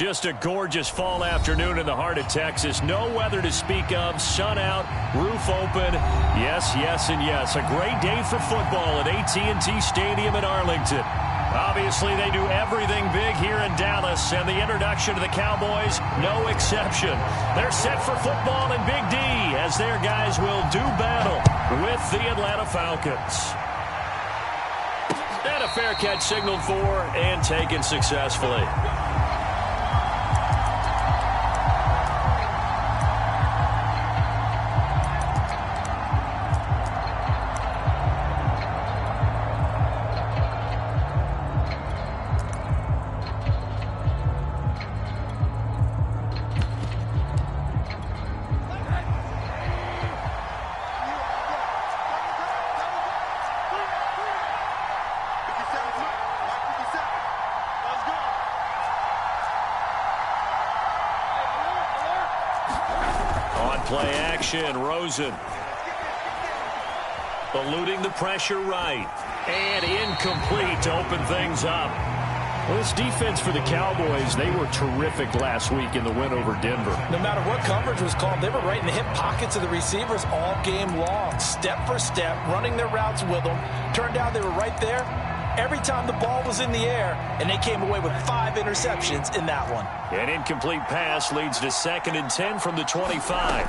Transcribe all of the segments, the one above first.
Just a gorgeous fall afternoon in the heart of Texas. No weather to speak of. Sun out, roof open. Yes, yes, and yes. A great day for football at AT&T Stadium in Arlington. Obviously, they do everything big here in Dallas, and the introduction to the Cowboys, no exception. They're set for football in Big D as their guys will do battle with the Atlanta Falcons. And a fair catch signaled for and taken successfully. Play action, Rosen. Eluding the pressure right. And incomplete to open things up. Well, this defense for the Cowboys, they were terrific last week in the win over Denver. No matter what coverage was called, they were right in the hip pockets of the receivers all game long. Step for step, running their routes with them. Turned out they were right there every time the ball was in the air, and they came away with 5 interceptions in that one. An incomplete pass leads to 2nd and 10 from the 25.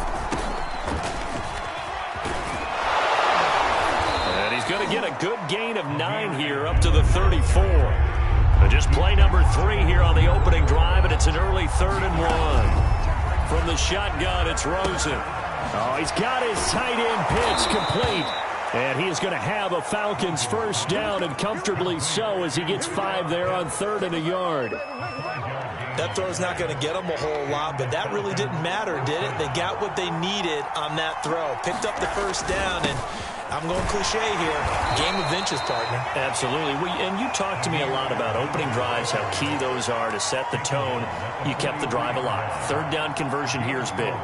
And he's going to get a good gain of 9 here up to the 34. Just play number 3 here on the opening drive, and it's an early 3rd and 1. From the shotgun, it's Rosen. Oh, he's got his tight end pitch complete. And he is going to have a Falcons first down, and comfortably so, as he gets 5 there on 3rd and a yard. That throw's not going to get them a whole lot, but that really didn't matter, did it? They got what they needed on that throw. Picked up the first down, and I'm going cliche here. Game of inches, partner. Absolutely. And you talked to me a lot about opening drives, how key those are to set the tone. You kept the drive alive. 3rd down conversion here is big.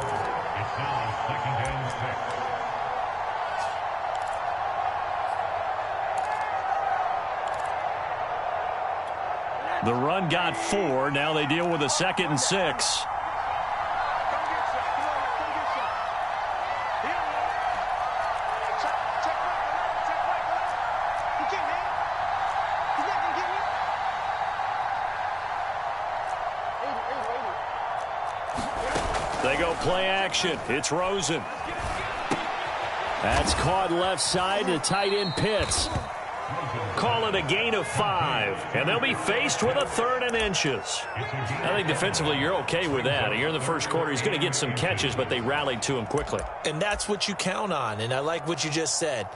The run got 4. Now they deal with a 2nd and 6. They go play action. It's Rosen. That's caught left side to tight end Pitts. Call it a gain of 5, and they'll be faced with a 3rd and inches. I think defensively you're okay with that. Here in the first quarter, he's going to get some catches, but they rallied to him quickly. And that's what you count on, and I like what you just said.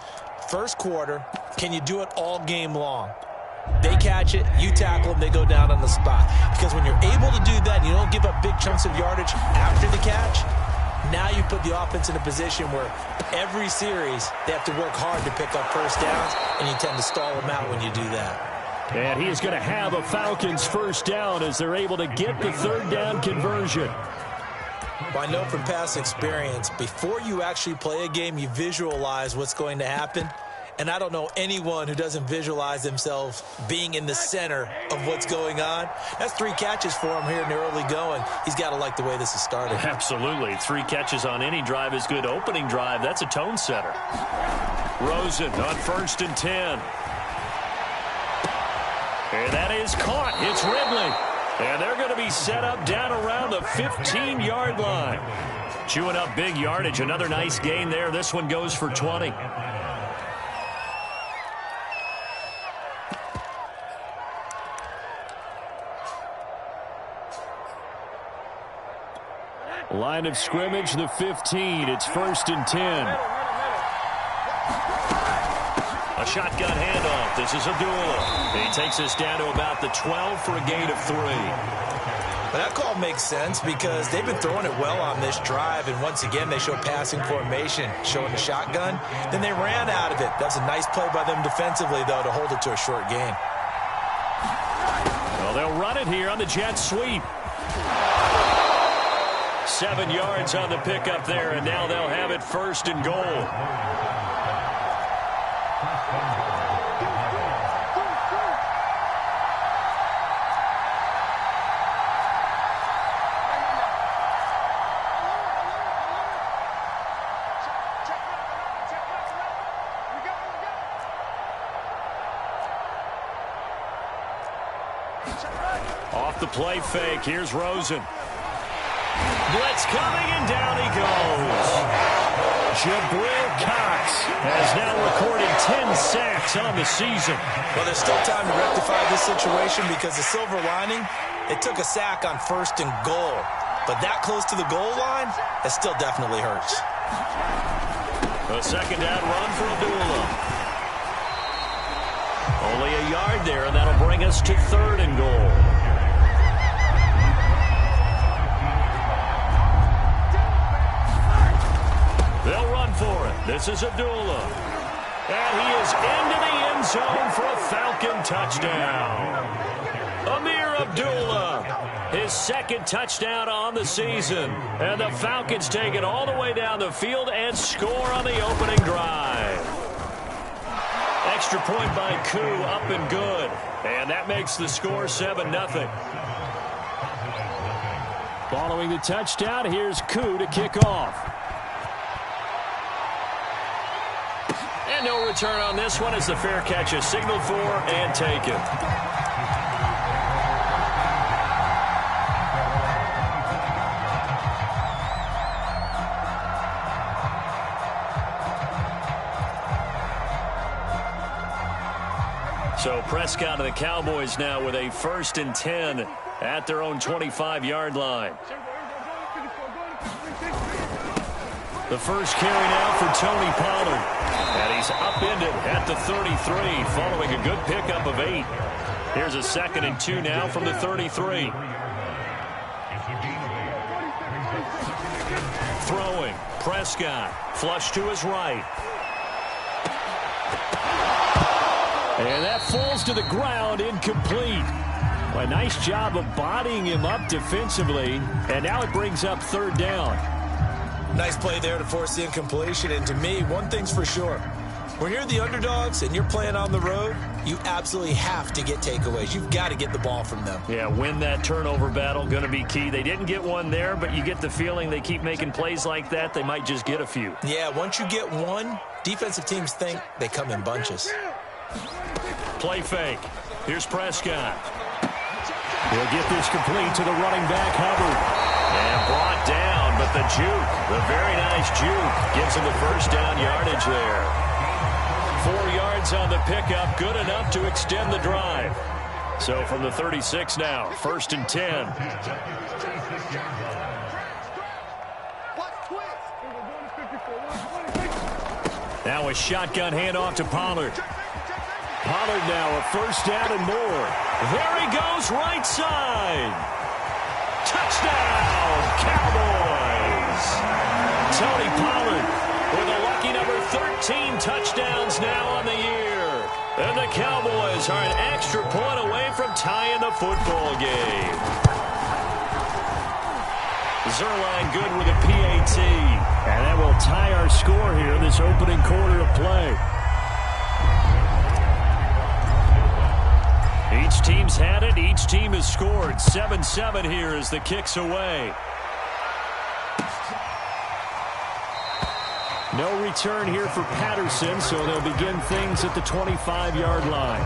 First quarter, can you do it all game long? They catch it, you tackle them, they go down on the spot. Because when you're able to do that and you don't give up big chunks of yardage after the catch, now you put the offense in a position where every series they have to work hard to pick up first downs, and you tend to stall them out when you do that. And he is going to have a Falcons first down as they're able to get the 3rd down conversion. Well, I know from past experience, before you actually play a game, you visualize what's going to happen. And I don't know anyone who doesn't visualize themselves being in the center of what's going on. That's 3 catches for him here in the early going. He's got to like the way this is started. Absolutely. 3 catches on any drive is good. Opening drive, that's a tone setter. Rosen on 1st and 10. And that is caught. It's Ridley. And they're going to be set up down around the 15-yard line. Chewing up big yardage. Another nice gain there. This one goes for 20. Line of scrimmage, the 15. It's 1st and 10. A shotgun handoff. This is Abdullah. He takes us down to about the 12 for a gain of 3. But that call makes sense because they've been throwing it well on this drive, and once again they show passing formation, showing the shotgun. Then they ran out of it. That's a nice play by them defensively, though, to hold it to a short gain. Well, they'll run it here on the jet sweep. 7 yards on the pickup there, and now they'll have it 1st and goal. Off the play fake, here's Rosen. Blitz coming, and down he goes. Jabril Cox has now recorded 10 sacks on the season. Well, there's still time to rectify this situation because the silver lining, it took a sack on 1st and goal. But that close to the goal line, it still definitely hurts. A second down run for Abdullah. Only a yard there, and that'll bring us to 3rd and goal. They'll run for it. This is Abdullah. And he is into the end zone for a Falcon touchdown. Ameer Abdullah, his 2nd touchdown on the season. And the Falcons take it all the way down the field and score on the opening drive. Extra point by Koo, up and good. And that makes the score 7-0. Following the touchdown, here's Koo to kick off. And no return on this one as the fair catch is signaled for and taken. So Prescott and the Cowboys now with a 1st and 10 at their own 25-yard line. The first carry now for Tony Pollard. And he's upended at the 33 following a good pickup of 8. Here's a 2nd and 2 now from the 33. Throwing. Prescott. Flush to his right. And that falls to the ground, incomplete. Well, a nice job of bodying him up defensively. And now it brings up 3rd down. Nice play there to force the incompletion. And to me, one thing's for sure. When you're the underdogs and you're playing on the road, you absolutely have to get takeaways. You've got to get the ball from them. Yeah, win that turnover battle, going to be key. They didn't get one there, but you get the feeling they keep making plays like that, they might just get a few. Yeah, once you get one, defensive teams think they come in bunches. Play fake. Here's Prescott. He'll get this complete to the running back, Hubbard. And brought down, but the juke, the very nice juke, gives him the 1st down yardage there. 4 yards on the pickup, good enough to extend the drive. So from the 36 now, 1st and 10. Now a shotgun handoff to Pollard. Pollard now a 1st down and more. There he goes, right side. Touchdown, Cowboys! Tony Pollard with a lucky number 13 touchdowns now on the year. And the Cowboys are an extra point away from tying the football game. Zuerlein good with a PAT. And that will tie our score here in this opening quarter of play. Each team's had it. Each team has scored. 7-7 here as the kick's away. No return here for Patterson, so they'll begin things at the 25-yard line.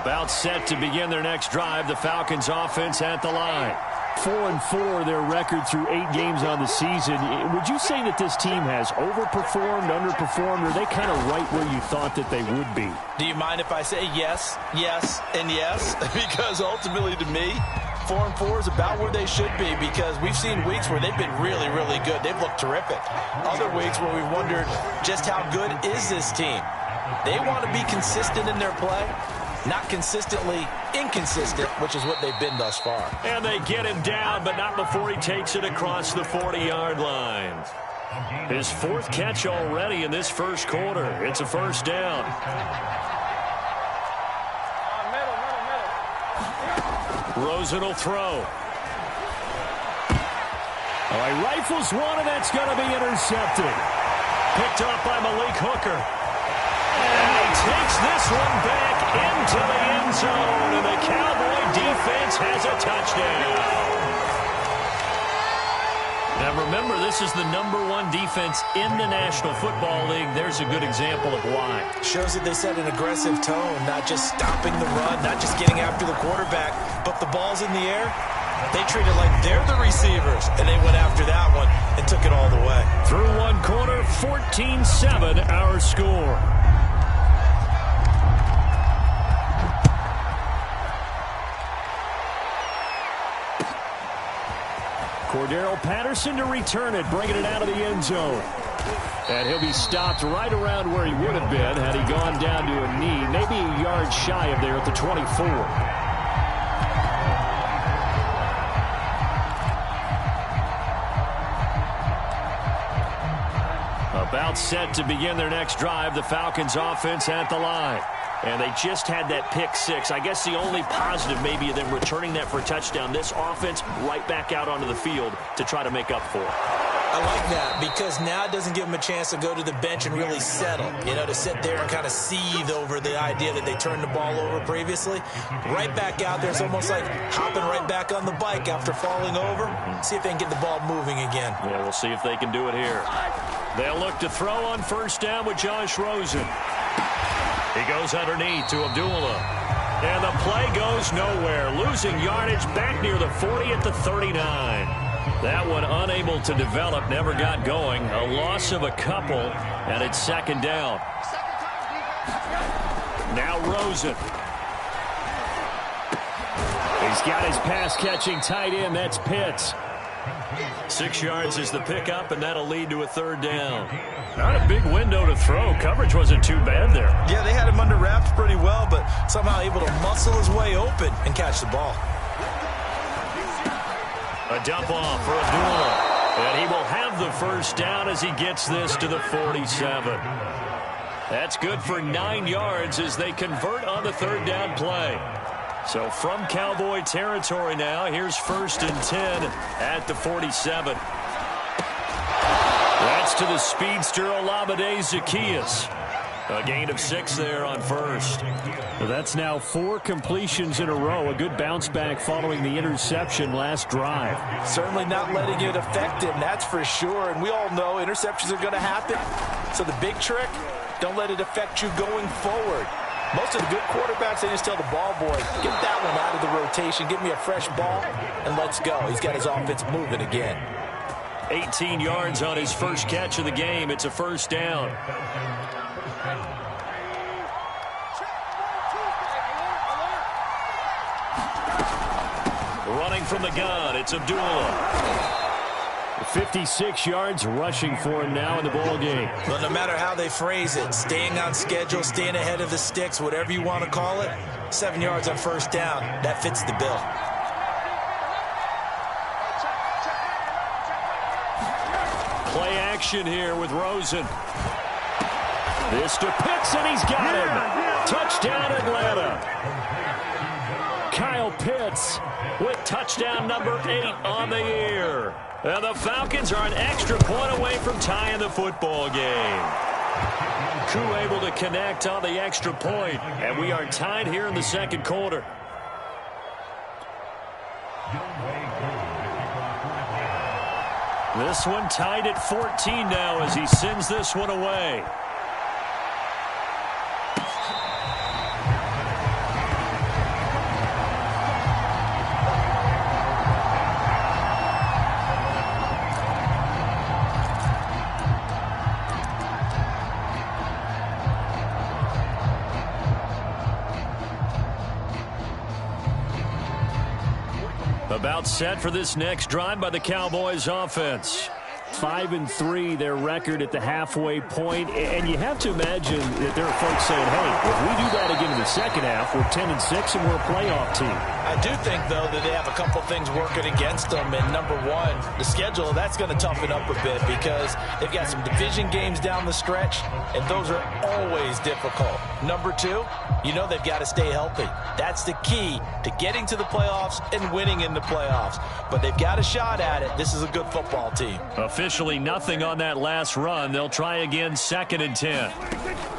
About set to begin their next drive. The Falcons offense at the line. 4-4 their record through 8 games on the season. Would you say that this team has overperformed, underperformed, or are they kind of right where you thought that they would be? Do you mind if I say yes, yes, and yes? Because ultimately to me, 4-4 is about where they should be because we've seen weeks where they've been really, really good. They've looked terrific. Other weeks where we've wondered just how good is this team. They want to be consistent in their play. Not consistently inconsistent, which is what they've been thus far. And they get him down, but not before he takes it across the 40-yard line. His 4th catch already in this first quarter. It's a 1st down. Rosen will throw. Oh, he rifles one, and that's going to be intercepted. Picked up by Malik Hooker. And he takes this one back into the end zone, and the Cowboy defense has a touchdown. Now remember, this is the #1 defense in the National Football League. There's a good example of why. Shows that they set an aggressive tone, not just stopping the run, not just getting after the quarterback, but the ball's in the air. They treat it like they're the receivers, and they went after that one and took it all the way. Through one quarter, 14-7 our score. Cordero Patterson to return it, bringing it out of the end zone. And he'll be stopped right around where he would have been had he gone down to a knee, maybe a yard shy of there at the 24. About set to begin their next drive, the Falcons offense at the line. And they just had that pick six. I guess the only positive maybe of them returning that for a touchdown. This offense right back out onto the field to try to make up for it. I like that because now it doesn't give them a chance to go to the bench and really settle. You know, to sit there and kind of seethe over the idea that they turned the ball over previously. Right back out there. It's almost like hopping right back on the bike after falling over. See if they can get the ball moving again. Yeah, we'll see if they can do it here. They'll look to throw on first down with Josh Rosen. He goes underneath to Abdullah. And the play goes nowhere. Losing yardage back near the 40 at the 39. That one unable to develop, never got going. A loss of a couple, and it's second down. Now Rosen. He's got his pass-catching tight end. That's Pitts. 6 yards is the pickup, and that'll lead to a third down. Not a big window to throw. Coverage wasn't too bad there. Yeah, they had him under wraps pretty well, but somehow able to muscle his way open and catch the ball. A dump off for Abdullah. And he will have the first down as he gets this to the 47. That's good for 9 yards as they convert on the third down play. So from Cowboy territory now, here's 1st and 10 at the 47. That's to the speedster Olamide Zaccheaus. A gain of 6 there on first. Well, that's now 4 completions in a row. A good bounce back following the interception last drive. Certainly not letting it affect him, that's for sure. And we all know interceptions are going to happen. So the big trick, don't let it affect you going forward. Most of the good quarterbacks, they just tell the ball boy, get that one out of the rotation, give me a fresh ball, and let's go. He's got his offense moving again. 18 yards on his first catch of the game. It's a first down. Running from the gun, it's Abdullah. 56 yards rushing for him now in the ball game. But no matter how they phrase it, staying on schedule, staying ahead of the sticks, whatever you want to call it, 7 yards on first down, that fits the bill. Play action here with Rosen. This to Pitts, and he's got him. Touchdown, Atlanta. Kyle Pitts with touchdown number 8 on the year. And the Falcons are an extra point away from tying the football game. Koo able to connect on the extra point, and we are tied here in the second quarter. This one tied at 14 now as he sends this one away. About set for this next drive by the Cowboys offense. 5-3 their record at the halfway point, and you have to imagine that there are folks saying, hey, if we do that again in the second half, we're 10-6 and we're a playoff team. I do think, though, that they have a couple things working against them, and number one, the schedule, that's going to toughen up a bit because they've got some division games down the stretch, and those are always difficult. Number two, you know they've got to stay healthy. That's the key to getting to the playoffs and winning in the playoffs. But they've got a shot at it. This is a good football team. Officially nothing on that last run. They'll try again 2nd and 10.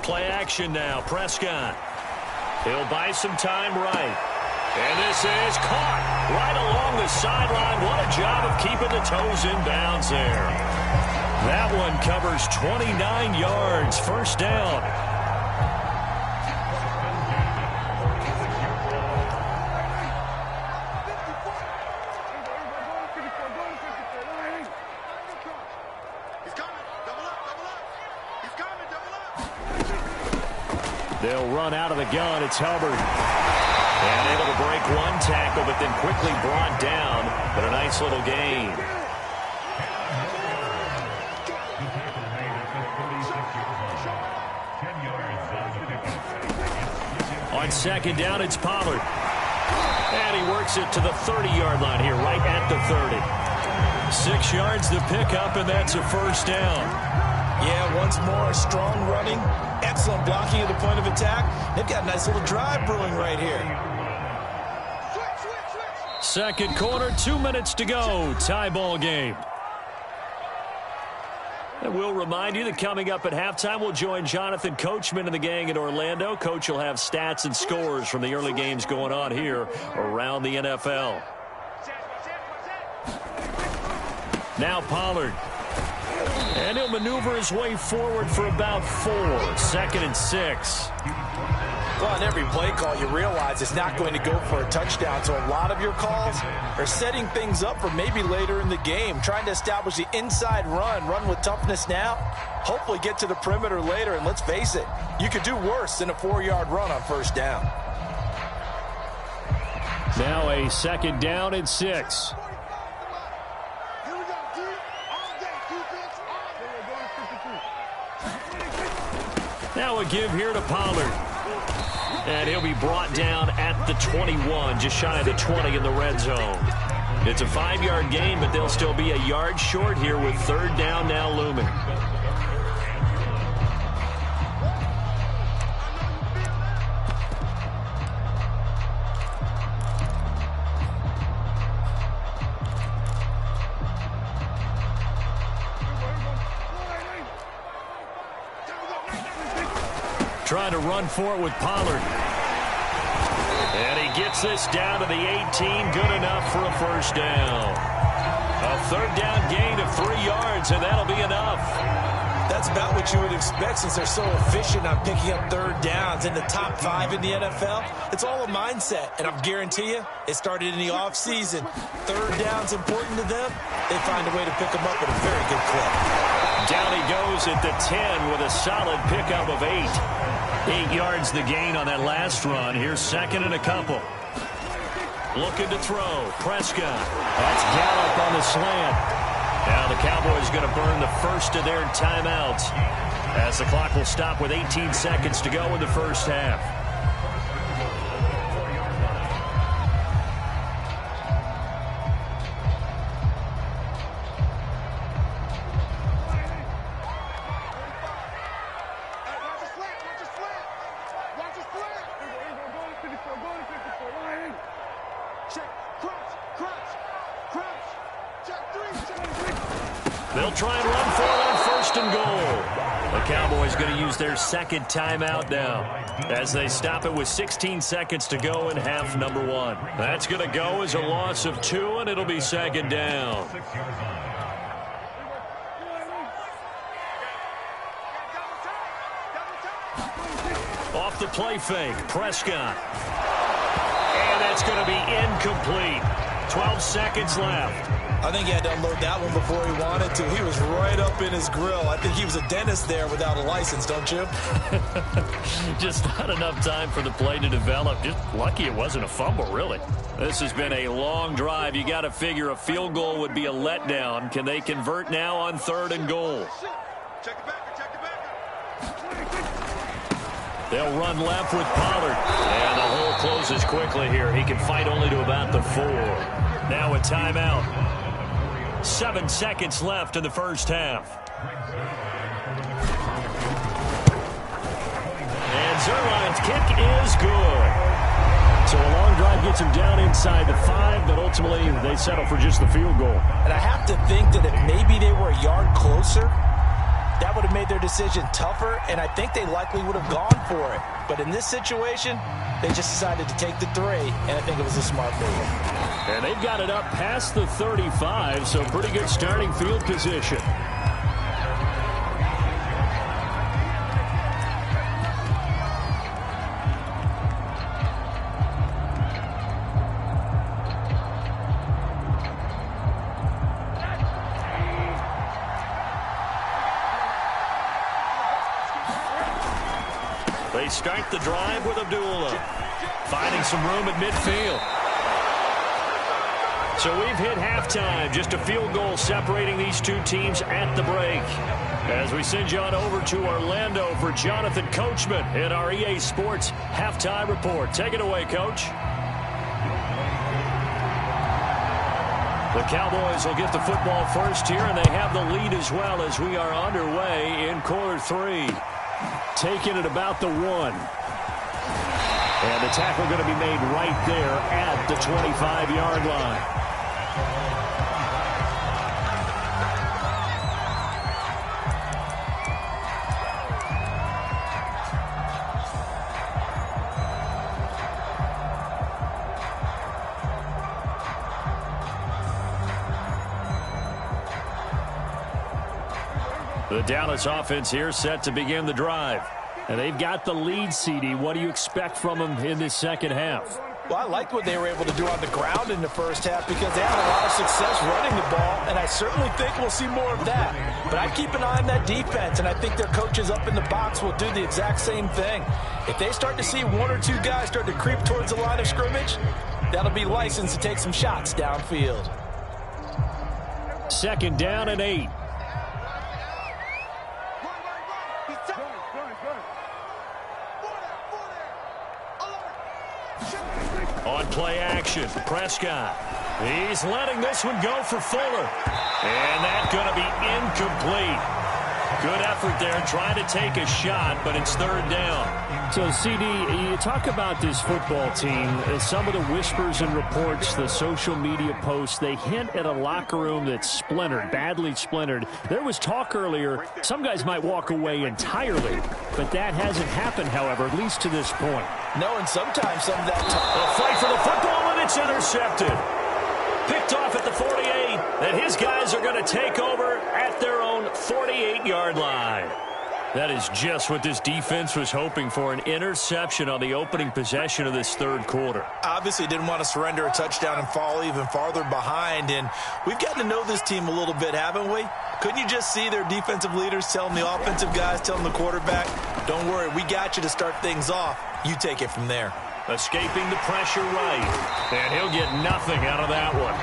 Play action now. Prescott. He'll buy some time right. And this is caught right along the sideline. What a job of keeping the toes in bounds there. That one covers 29 yards. First down. They'll run out of the gun. It's Hubbard. And able to break one tackle, but then quickly brought down. But a nice little gain. On second down, it's Pollard. And he works it to the 30-yard line here, right at the 30. 6 yards to pick up, and that's a first down. Yeah, once more, strong running, excellent blocking at the point of attack. They've got a nice little drive brewing right here. Second quarter, 2 minutes to go. Tie ball game. And we'll remind you that coming up at halftime, we'll join Jonathan Coachman and the gang in Orlando. Coach will have stats and scores from the early games going on here around the NFL. Now Pollard. And he'll maneuver his way forward for about 4. Second and 6. Well, on every play call, you realize it's not going to go for a touchdown. So a lot of your calls are setting things up for maybe later in the game, trying to establish the inside run with toughness now, hopefully get to the perimeter later. And let's face it, you could do worse than a 4-yard run on first down. Now a second down and 6. Now a give here to Pollard. And he'll be brought down at the 21, just shy of the 20 in the red zone. It's a 5-yard gain, but they'll still be a yard short here with third down now looming. Trying to run for it with Pollard. And he gets this down to the 18. Good enough for a first down. A third down gain of 3 yards, and that'll be enough. That's about what you would expect since they're so efficient on picking up third downs in the top 5 in the NFL. It's all a mindset, and I guarantee you, it started in the offseason. Third down's important to them. They find a way to pick them up at a very good clip. Down he goes at the 10 with a solid pickup of 8. 8 yards the gain on that last run. Here's second and a couple. Looking to throw. Prescott. That's Gallup on the slant. Now the Cowboys going to burn the first of their timeouts as the clock will stop with 18 seconds to go in the first half. They'll try and run for it on first and goal. The Cowboys going to use their second timeout now as they stop it with 16 seconds to go in half number 1. That's going to go as a loss of 2, and it'll be second down. Off the play fake, Prescott. And that's going to be incomplete. 12 seconds left. I think he had to unload that one before he wanted to. He was right up in his grill. I think he was a dentist there without a license, don't you? Just not enough time for the play to develop. Just lucky it wasn't a fumble, really. This has been a long drive. You got to figure a field goal would be a letdown. Can they convert now on third and goal? Check it back. They'll run left with Pollard. And the hole closes quickly here. He can fight only to about the 4. Now a timeout. 7 seconds left in the first half. And Zuerlein's kick is good. So a long drive gets him down inside the 5, but ultimately they settle for just the field goal. And I have to think that if maybe they were a yard closer, that would have made their decision tougher, and I think they likely would have gone for it. But in this situation, they just decided to take the 3, and I think it was a smart move. And they've got it up past the 35, so pretty good starting field position. They start the drive with Abdullah, finding some room at midfield. So we've hit halftime, just a field goal separating these two teams at the break. As we send you on over to Orlando for Jonathan Coachman in our EA Sports Halftime Report. Take it away, Coach. The Cowboys will get the football first here, and they have the lead as well as we are underway in quarter 3. Taking it about the 1. And the tackle going to be made right there at the 25-yard line. The Dallas offense here set to begin the drive. And they've got the lead, CD. What do you expect from them in this second half? Well, I liked what they were able to do on the ground in the first half because they had a lot of success running the ball, and I certainly think we'll see more of that. But I keep an eye on that defense, and I think their coaches up in the box will do the exact same thing. If they start to see 1 or 2 guys start to creep towards the line of scrimmage, that'll be licensed to take some shots downfield. 2nd down and 8. On play action, Prescott. He's letting this one go for Fuller. And that's going to be incomplete. Good effort there trying to take a shot, but it's 3rd down. So, CD, you talk about this football team. Some of the whispers and reports, the social media posts, they hint at a locker room that's splintered, badly splintered. There was talk earlier, some guys might walk away entirely, but that hasn't happened, however, at least to this point. No, and sometimes some of that A fight for the football, and it's intercepted. Picked off at the 48, and his guys are going to take over at their own 48-yard line. That is just what this defense was hoping for, an interception on the opening possession of this 3rd quarter. Obviously didn't want to surrender a touchdown and fall even farther behind, and we've gotten to know this team a little bit, haven't we? Couldn't you just see their defensive leaders telling the offensive guys, telling the quarterback, don't worry, we got you to start things off. You take it from there. Escaping the pressure right, and he'll get nothing out of that one.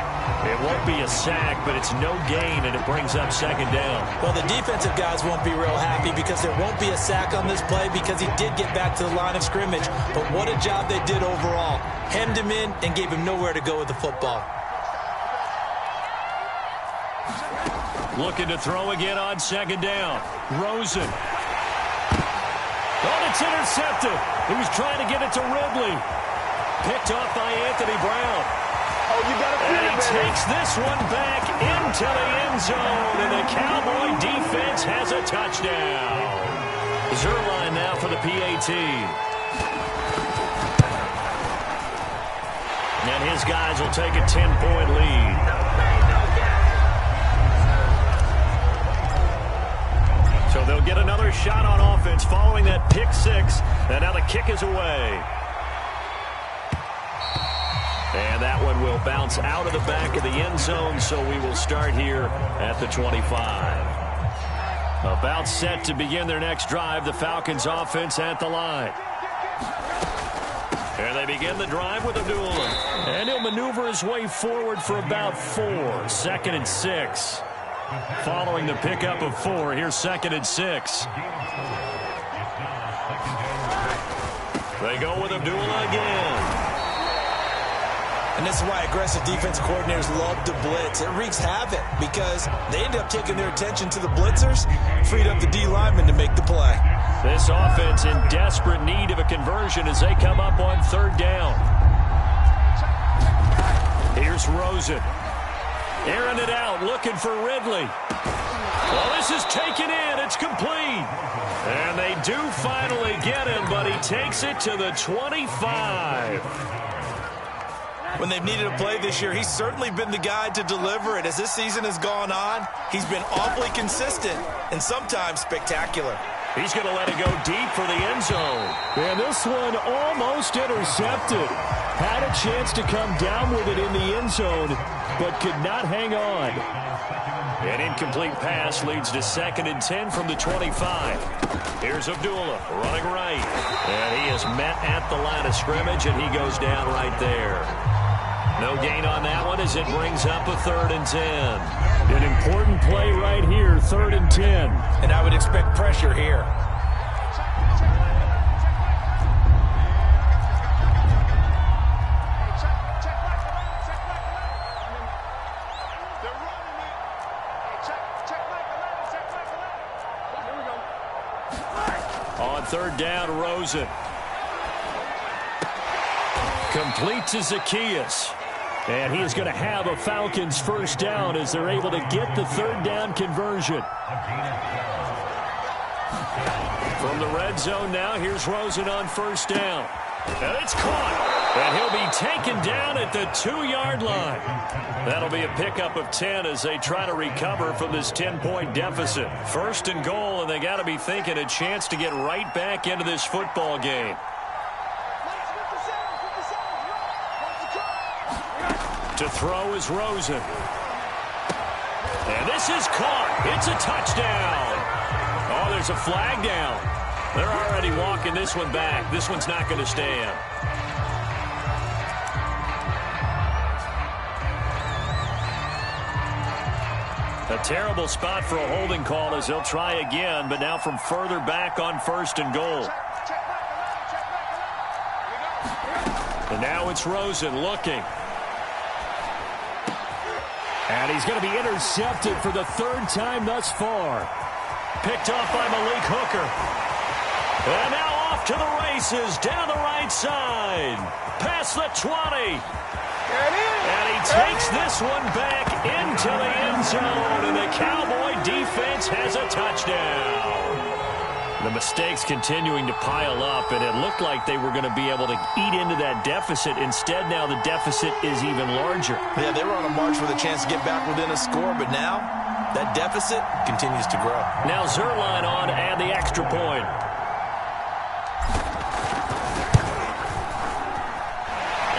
It won't be a sack, but it's no gain, and it brings up 2nd down. Well, the defensive guys won't be real happy because there won't be a sack on this play because he did get back to the line of scrimmage. But what a job they did overall. Hemmed him in and gave him nowhere to go with the football. Looking to throw again on 2nd down. Rosen. Oh, it's intercepted. He was trying to get it to Ridley. Picked off by Anthony Brown. Oh, you got to And he takes this one back into the end zone, and the Cowboy defense has a touchdown. Zuerlein now for the PAT. And his guys will take a 10-point lead. So they'll get another shot on offense following that pick 6. And now the kick is away. And that one will bounce out of the back of the end zone, so we will start here at the 25. About set to begin their next drive, the Falcons offense at the line. And they begin the drive with Abdullah. And he'll maneuver his way forward for about 4. 2nd and 6. Following the pickup of 4, here's 2nd and 6. They go with Abdullah again. And this is why aggressive defense coordinators love to blitz. It wreaks havoc because they end up taking their attention to the blitzers, freed up the D linemen to make the play. This offense in desperate need of a conversion as they come up on 3rd down. Here's Rosen. Airing it out, looking for Ridley. Well, this is taken in at It's complete. And they do finally get him, but he takes it to the 25. When they've needed a play this year, he's certainly been the guy to deliver it. As this season has gone on, he's been awfully consistent and sometimes spectacular. He's going to let it go deep for the end zone. And this one almost intercepted. Had a chance to come down with it in the end zone, but could not hang on. An incomplete pass leads to 2nd and 10 from the 25. Here's Abdullah running right. And he is met at the line of scrimmage, and he goes down right there. No gain on that one as it brings up a 3rd and 10. An important play right here, 3rd and 10. And I would expect pressure here. On 3rd down, Rosen. Complete to Zaccheaus. And he is going to have a Falcons 1st down as they're able to get the 3rd down conversion. From the red zone now, here's Rosen on 1st down. And it's caught. And he'll be taken down at the 2-yard line. That'll be a pickup of 10 as they try to recover from this 10-point deficit. 1st and goal, and they got to be thinking a chance to get right back into this football game. To throw is Rosen. And this is caught. It's a touchdown. Oh, there's a flag down. They're already walking this one back. This one's not going to stand. A terrible spot for a holding call as they'll try again, but now from further back on 1st and goal. And now it's Rosen looking. And he's going to be intercepted for the 3rd time thus far. Picked off by Malik Hooker. And now off to the races down the right side. Past the 20. And he takes this one back into the end zone. And the Cowboy defense has a touchdown. The mistakes continuing to pile up, and it looked like they were going to be able to eat into that deficit. Instead, now the deficit is even larger. Yeah, they were on a march with a chance to get back within a score, but now that deficit continues to grow. Now Zuerlein on and the extra point.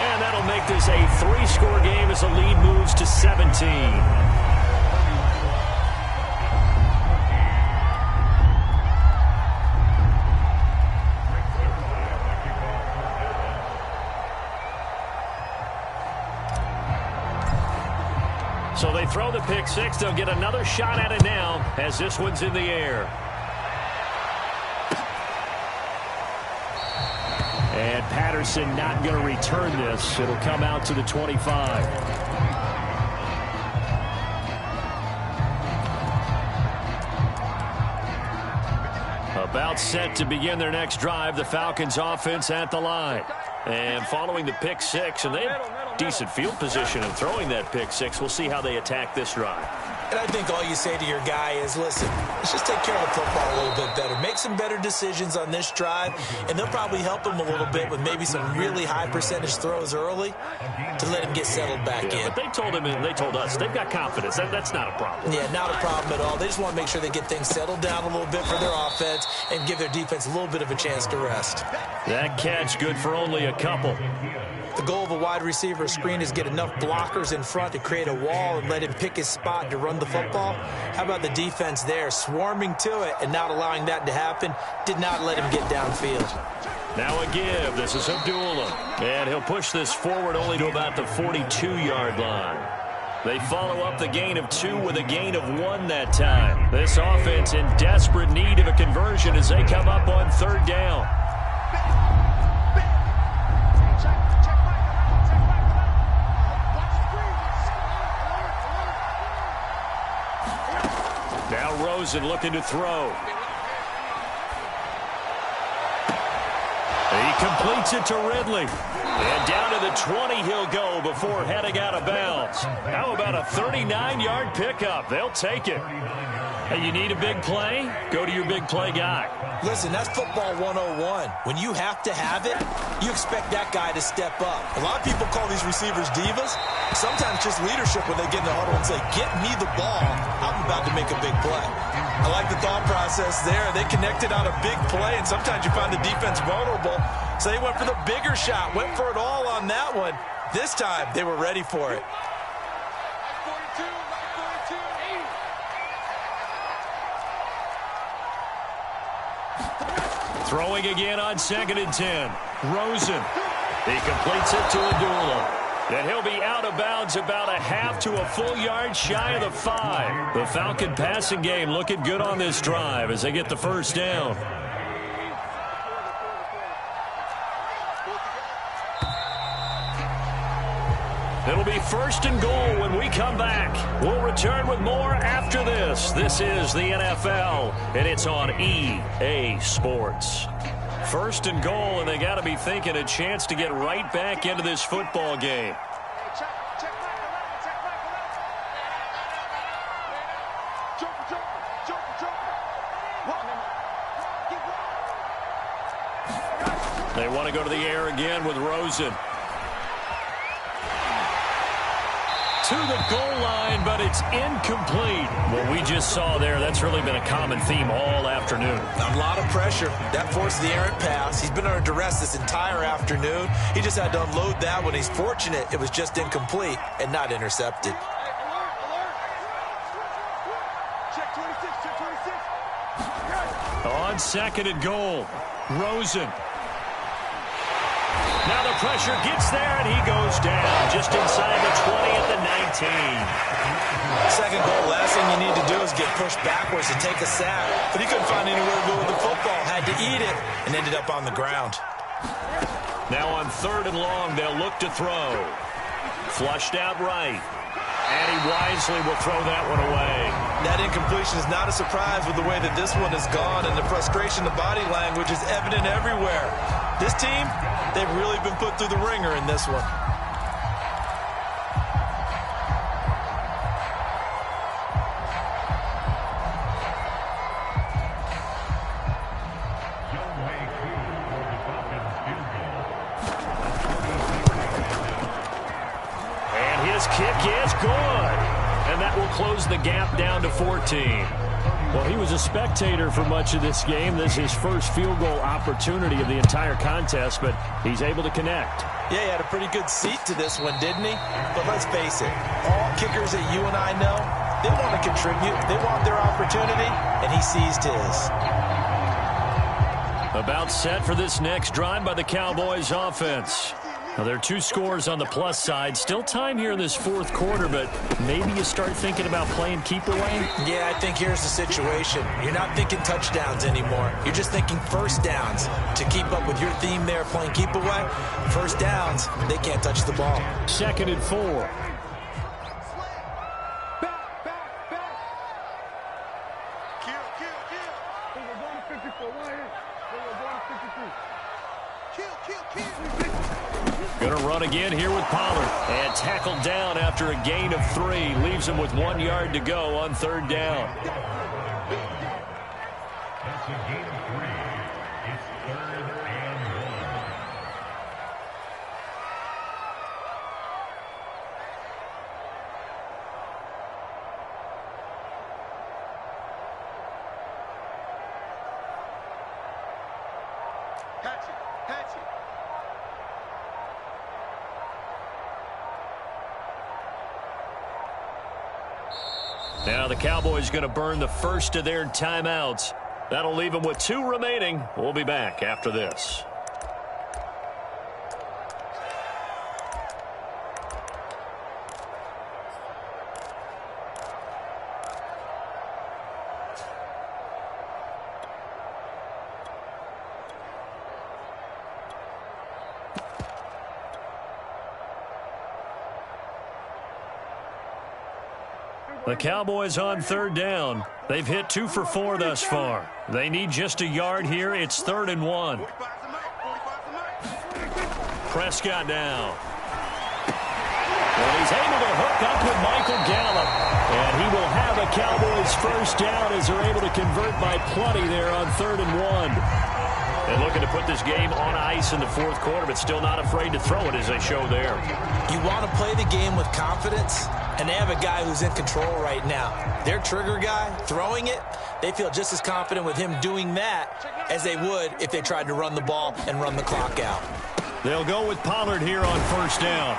And that'll make this a 3-score game as the lead moves to 17. So they throw the pick six. They'll get another shot at it now as this one's in the air. And Patterson not going to return this. It'll come out to the 25. About set to begin their next drive, the Falcons offense at the line. And following the pick six, and they have decent field position in throwing that pick six. We'll see how they attack this drive. And I think all you say to your guy is, listen, let's just take care of the football a little bit better. Make some better decisions on this drive, and they'll probably help him a little bit with maybe some really high percentage throws early to let him get settled back in. But they told him and they told us they've got confidence. That's not a problem. Yeah, not a problem at all. They just want to make sure they get things settled down a little bit for their offense and give their defense a little bit of a chance to rest. That catch good for only a couple. The goal of a wide receiver screen is get enough blockers in front to create a wall and let him pick his spot to run the football. How about the defense there, swarming to it and not allowing that to happen? Did not let him get downfield. Now a give. This is Abdullah. And he'll push this forward only to about the 42-yard line. They follow up the gain of 2 with a gain of 1 that time. This offense in desperate need of a conversion as they come up on 3rd down. Now Rosen looking to throw. He completes it to Ridley. And down to the 20 he'll go before heading out of bounds. How about a 39-yard pickup? They'll take it. Hey, you need a big play? Go to your big play guy. Listen, that's football 101. When you have to have it, you expect that guy to step up. A lot of people call these receivers divas. Sometimes just leadership when they get in the huddle and say, get me the ball. I'm about to make a big play. I like the thought process there. They connected on a big play, and sometimes you find the defense vulnerable. So they went for the bigger shot, went for it all on that one. This time, they were ready for it. Throwing again on 2nd and 10. Rosen. He completes it to Adula. And he'll be out of bounds about a half to a full yard shy of the 5. The Falcon passing game looking good on this drive as they get the first down. It'll be 1st and goal when we come back. We'll return with more after this. This is the NFL, and it's on EA Sports. 1st and goal, and they got to be thinking a chance to get right back into this football game. They want to go to the air again with Rosen. To the goal line, but it's incomplete. What we just saw there, that's really been a common theme all afternoon. A lot of pressure. That forced the errant pass. He's been under duress this entire afternoon. He just had to unload that one. He's fortunate it was just incomplete and not intercepted. On 2nd and goal, Rosen. Now the pressure gets there, and he goes down just inside the 20 at the 19. 2nd goal, last thing you need to do is get pushed backwards and take a sack. But he couldn't find anywhere to go with the football. Had to eat it and ended up on the ground. Now on 3rd and long, they'll look to throw. Flushed out right. And he wisely will throw that one away. That incompletion is not a surprise with the way that this one has gone, and the frustration, the body language is evident everywhere. This team, they've really been put through the ringer in this one. Kick is good. And that will close the gap down to 14. Well, he was a spectator for much of this game. This is his first field goal opportunity of the entire contest, but he's able to connect. Yeah, he had a pretty good seat to this one, didn't he? But let's face it, all kickers that you and I know, they want to contribute. They want their opportunity, and he seized his. About set for this next drive by the Cowboys offense. Now, there are 2 scores on the plus side. Still time here in this 4th quarter, but maybe you start thinking about playing keep away? Yeah, I think here's the situation. You're not thinking touchdowns anymore. You're just thinking first downs. To keep up with your theme there, playing keep away, first downs, they can't touch the ball. 2nd and 4. Going to run again here with Pollard. And tackled down after a gain of 3. Leaves him with 1 yard to go on 3rd down. That's a gain of 3. It's 3rd and 1. Hatchet. Now the Cowboys going to burn the first of their timeouts. That'll leave them with 2 remaining. We'll be back after this. The Cowboys on 3rd down. They've hit 2 for 4 thus far. They need just a yard here. It's 3rd and 1. Prescott down. And he's able to hook up with Michael Gallup. And he will have a Cowboys nice first down as they're able to convert by plenty there on 3rd and 1. And looking to put this game on ice in the fourth quarter, but still not afraid to throw it as they show there. You want to play the game with confidence, and they have a guy who's in control right now. Their trigger guy, throwing it, they feel just as confident with him doing that as they would if they tried to run the ball and run the clock out. They'll go with Pollard here on first down.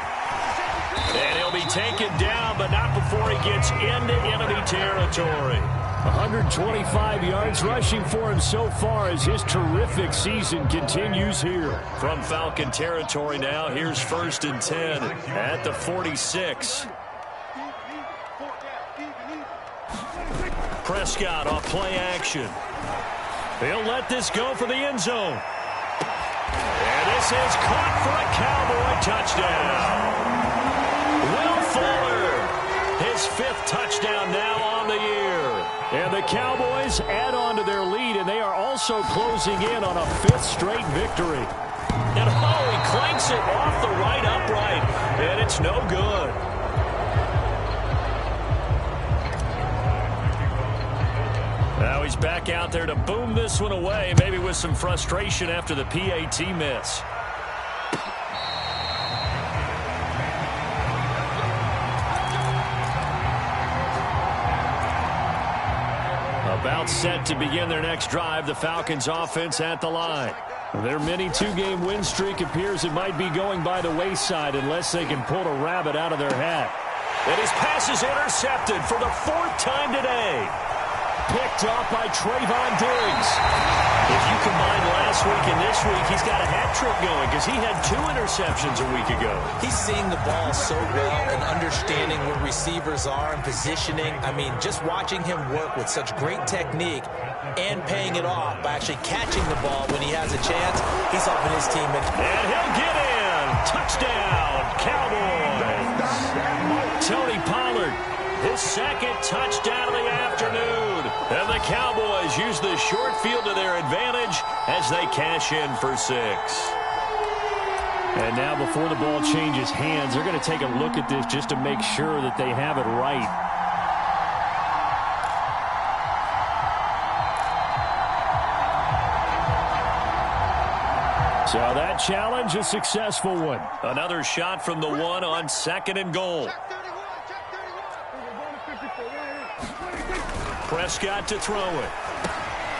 And he'll be taken down, but not before he gets into enemy territory. 125 yards rushing for him so far as his terrific season continues here. From Falcon territory now, here's 1st and 10 at the 46. Prescott off play action. They'll let this go for the end zone. And this is caught for a Cowboy touchdown. Will Fuller, his 5th touchdown now on the year. And the Cowboys add on to their lead, and they are also closing in on a 5th straight victory. And he clanks it off the right upright, and it's no good. Now he's back out there to boom this one away, maybe with some frustration after the PAT miss. About set to begin their next drive, the Falcons offense at the line. Their mini 2-game win streak appears it might be going by the wayside unless they can pull a rabbit out of their hat. And his pass is intercepted for the 4th time today. Picked off by Trayvon Diggs. If you combine last week and this week, he's got a hat trick going because he had 2 interceptions a week ago. He's seeing the ball so well and understanding where receivers are and positioning. I mean, just watching him work with such great technique and paying it off by actually catching the ball when he has a chance, he's helping his team. And he'll get in. Touchdown, Cowboys. Tony Pollard, his 2nd touchdown of the afternoon. And the Cowboys use the short field to their advantage as they cash in for 6. And now before the ball changes hands, they're going to take a look at this just to make sure that they have it right. So that challenge, a successful one. Another shot from the 1 on 2nd and goal. Prescott to throw it.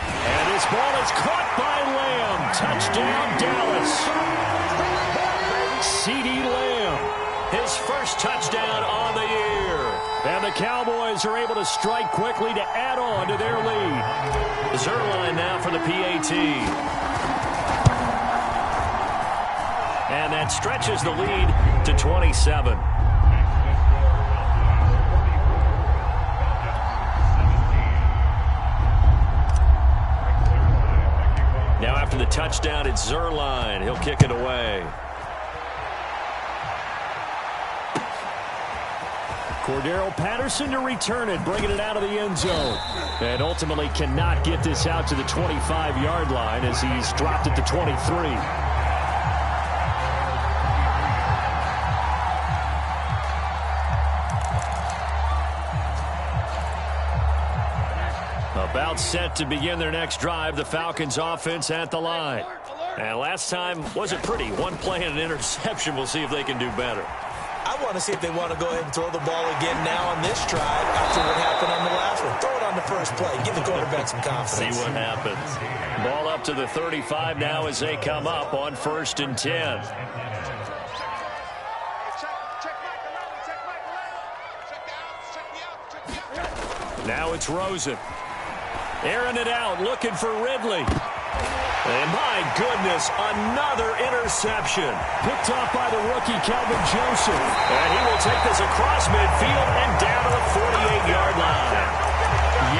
And this ball is caught by Lamb. Touchdown, Dallas. CeeDee Lamb. His 1st touchdown on the year. And the Cowboys are able to strike quickly to add on to their lead. Zuerlein now for the PAT. And that stretches the lead to 27. Now after the touchdown, it's Zuerlein. He'll kick it away. Cordero Patterson to return it, bringing it out of the end zone. And ultimately cannot get this out to the 25-yard line as he's dropped it to 23. About set to begin their next drive, the Falcons offense at the line. And last time wasn't pretty. 1 play and an interception. We'll see if they can do better. I want to see if they want to go ahead and throw the ball again now on this drive after what happened on the last one. Throw it on the first play. Give the quarterback some confidence. See what happens. Ball up to the 35 now as they come up on 1st and 10. Now it's Rosen. Airing it out, looking for Ridley. And my goodness, another interception. Picked off by the rookie, Calvin Joseph. And he will take this across midfield and down to the 48-yard line.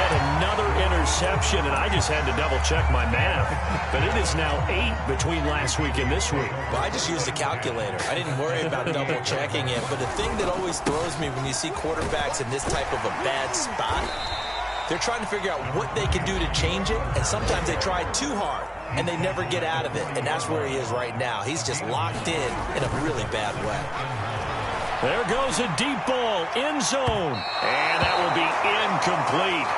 Yet another interception, and I just had to double-check my math. But it is now 8 between last week and this week. Well, I just used a calculator. I didn't worry about double-checking it. But the thing that always throws me when you see quarterbacks in this type of a bad spot, they're trying to figure out what they can do to change it, and sometimes they try too hard, and they never get out of it, and that's where he is right now. He's just locked in a really bad way. There goes a deep ball, end zone. And that will be incomplete.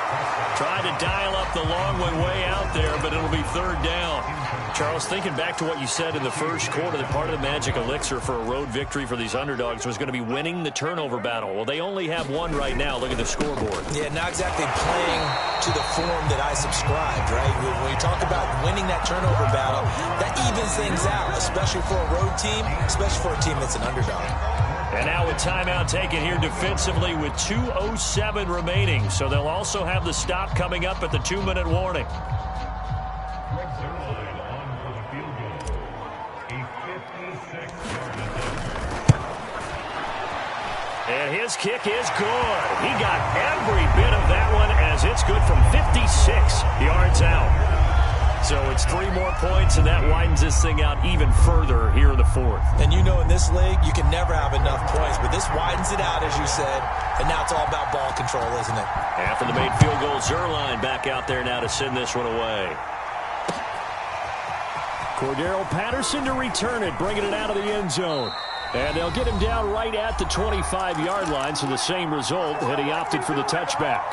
Tried to dial up the long one way out there, but it'll be third down. Charles, thinking back to what you said in the first quarter, that part of the magic elixir for a road victory for these underdogs was going to be winning the turnover battle. Well, they only have one right now. Look at the scoreboard. Yeah, not exactly playing to the form that I subscribed, right? When you talk about winning that turnover battle, that evens things out, especially for a road team, especially for a team that's an underdog. And now a timeout taken here defensively with 2:07 remaining. So they'll also have the stop coming up at the 2-minute warning. Greg Zuerlein on for the field goal. A 56-yard attempt. And his kick is good. He got every bit of that one as it's good from 56 yards out. So it's 3 more points, and that widens this thing out even further here in the fourth. And you know in this league, you can never have enough points, but this widens it out, as you said, and now it's all about ball control, isn't it? After the made field goal, Zuerlein back out there now to send this one away. Cordero Patterson to return it, bringing it out of the end zone. And they'll get him down right at the 25-yard line, so the same result, had he opted for the touchback.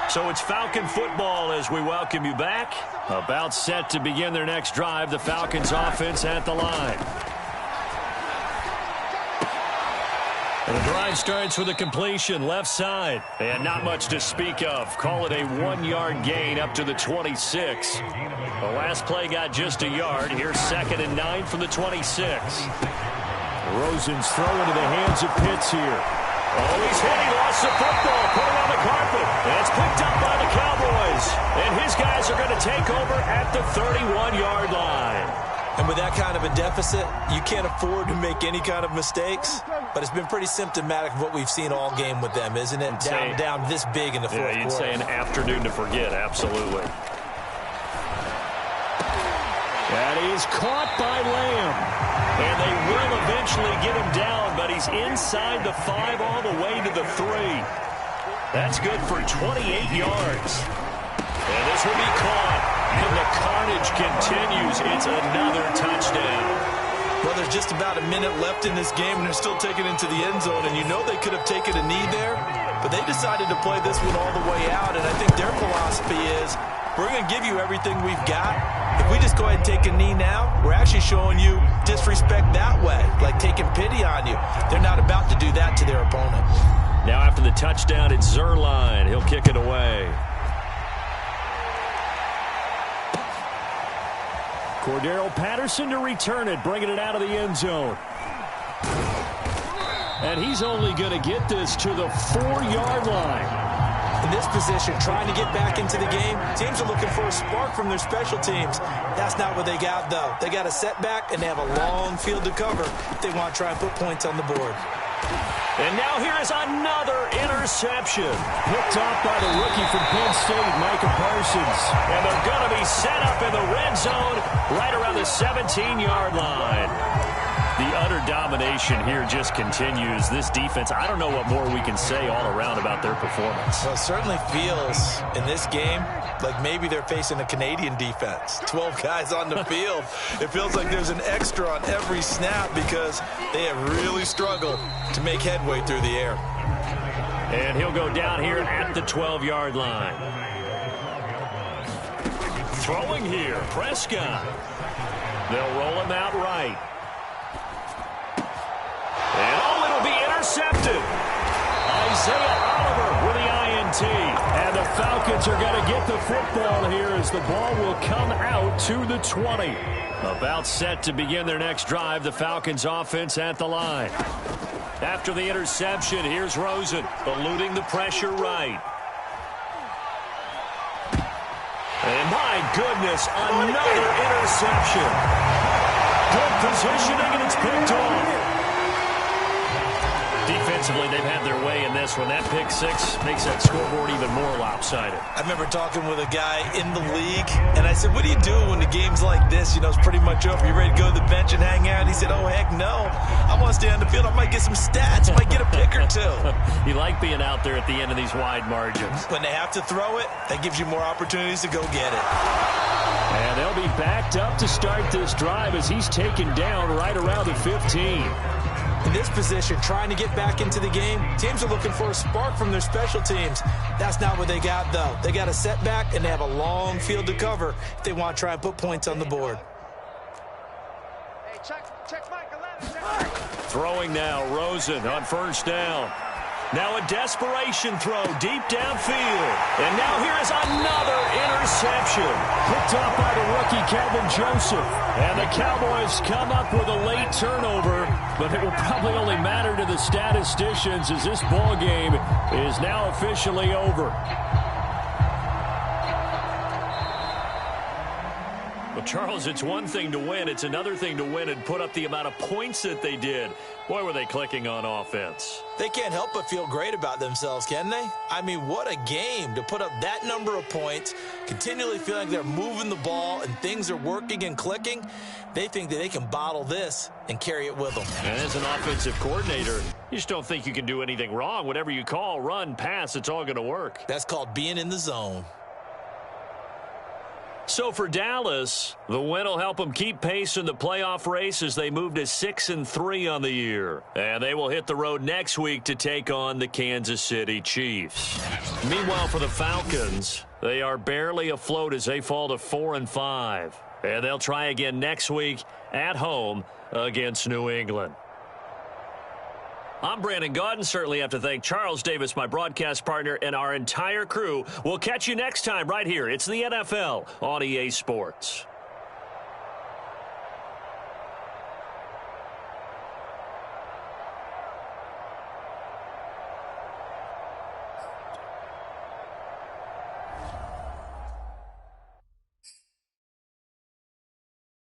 So it's Falcon football as we welcome you back. About set to begin their next drive. The Falcons offense at the line. And the drive starts with a completion left side. And not much to speak of. Call it a 1-yard gain up to the 26. The last play got just a yard. Here's 2nd and 9 from the 26. Rosen's throw into the hands of Pitts here. Oh, he's hit. He lost the football. Put it on the carpet. And it's picked up by the Cowboys. And his guys are going to take over at the 31-yard line. And with that kind of a deficit, you can't afford to make any kind of mistakes. But it's been pretty symptomatic of what we've seen all game with them, isn't it? Down this big in the fourth quarter. Yeah, you'd say an afternoon to forget. Absolutely. That is caught by Lamb. And they will eventually get him down, but he's inside the 5 all the way to the 3. That's good for 28 yards. And this will be caught. And the carnage continues. It's another touchdown. Well, there's just about a minute left in this game, and they're still taking it into the end zone. And you know they could have taken a knee there, but they decided to play this one all the way out. And I think their philosophy is, we're going to give you everything we've got. If we just go ahead and take a knee now, we're actually showing you disrespect that way, like taking pity on you. They're not about to do that to their opponent. Now after the touchdown, it's Zuerlein. He'll kick it away. Cordero Patterson to return it, bringing it out of the end zone. And he's only going to get this to the 4-yard line. In this position, trying to get back into the game, teams are looking for a spark from their special teams. That's not what they got, though. They got a setback, and they have a long field to cover if they want to try and put points on the board. And now here is another interception. Picked off by the rookie from Penn State, Micah Parsons. And they're going to be set up in the red zone right around the 17-yard line. The utter domination here just continues. This defense, I don't know what more we can say all around about their performance. Well, it certainly feels in this game like maybe they're facing a Canadian defense. 12 guys on the field. It feels like there's an extra on every snap because they have really struggled to make headway through the air. And he'll go down here at the 12-yard line. Throwing here, Prescott. They'll roll him out right. And oh, it'll be intercepted. Isaiah Oliver with the INT. And the Falcons are going to get the football here as the ball will come out to the 20. About set to begin their next drive, the Falcons offense at the line. After the interception, here's Rosen, eluding the pressure right. And my goodness, another interception. Good positioning, and it's picked off. Defensively, they've had their way in this one. That pick six makes that scoreboard even more lopsided. I remember talking with a guy in the league, and I said, what do you do when the game's like this? You know, it's pretty much over. You ready to go to the bench and hang out? He said, oh, heck no. I want to stay on the field. I might get some stats. I might get a pick or two. You like being out there at the end of these wide margins. When they have to throw it, that gives you more opportunities to go get it. And they'll be backed up to start this drive as he's taken down right around the 15. In this position, trying to get back into the game, teams are looking for a spark from their special teams. That's not what they got, though. They got a setback, and they have a long field to cover if they want to try and put points on the board. Hey, check Michael. Throwing now, Rosen on first down. Now a desperation throw deep downfield. And now here is another interception. Picked off by the rookie, Kelvin Joseph. And the Cowboys come up with a late turnover, but it will probably only matter to the statisticians as this ball game is now officially over. Well, Charles, it's one thing to win. It's another thing to win and put up the amount of points that they did. Boy, were they clicking on offense. They can't help but feel great about themselves, can they? I mean, what a game to put up that number of points, continually feeling like they're moving the ball and things are working and clicking. They think that they can bottle this and carry it with them. And as an offensive coordinator, you just don't think you can do anything wrong. Whatever you call, run, pass, it's all going to work. That's called being in the zone. So for Dallas, the win will help them keep pace in the playoff race as they move to 6-3 on the year. And they will hit the road next week to take on the Kansas City Chiefs. Meanwhile, for the Falcons, they are barely afloat as they fall to 4-5. And they'll try again next week at home against New England. I'm Brandon Gaudin. Certainly have to thank Charles Davis, my broadcast partner, and our entire crew. We'll catch you next time right here. It's the NFL on EA Sports.